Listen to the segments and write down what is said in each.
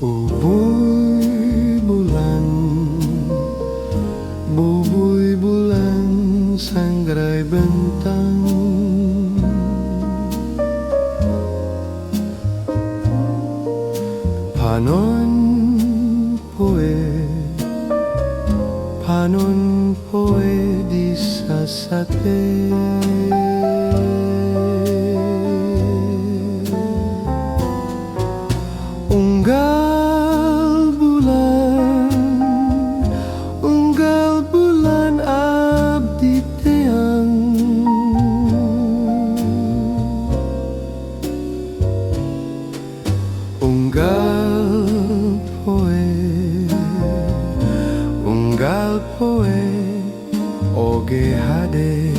Bubuy bulan, bubuy bulan, sangrai bentang. Panon poe, panon poe di sasate. Unggal bulan abdi teang. Unggal poe oge hade.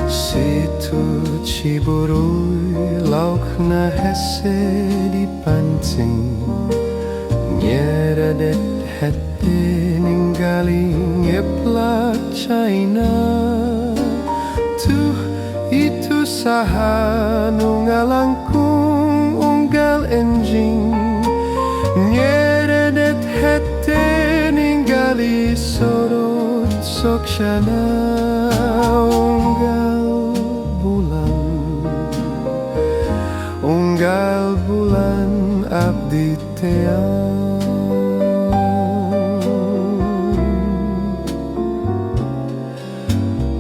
Situ Ciburuy laukna hese dipancing, nyeredet hete ninggali ngeplak China. Tuh itu saha nu ngalangkung unggal enjing, nyeredet hete ninggali sorot soksana. Unggal bulan abdi teang.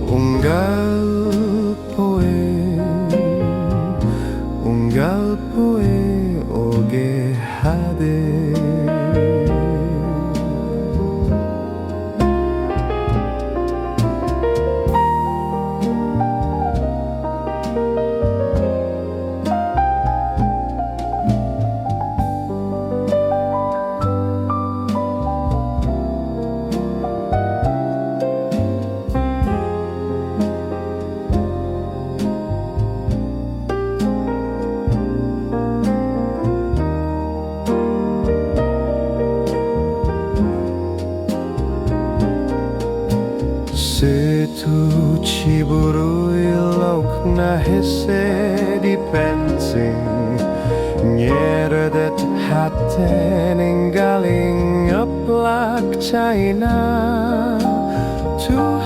Unggal poe oge hade. Situ Ciburuy laukna hese dipancing, nyeredet hate ninggaling ngeplak China. Tuh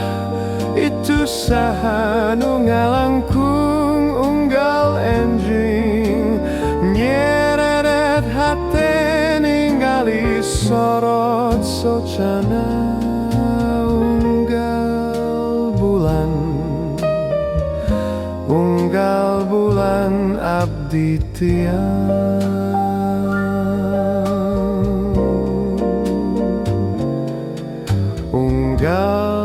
itu saha nu ngalangkung unggal enjing, nyeredet hate ninggali sorot socana. Unggal bulan abdi tiang. Unggal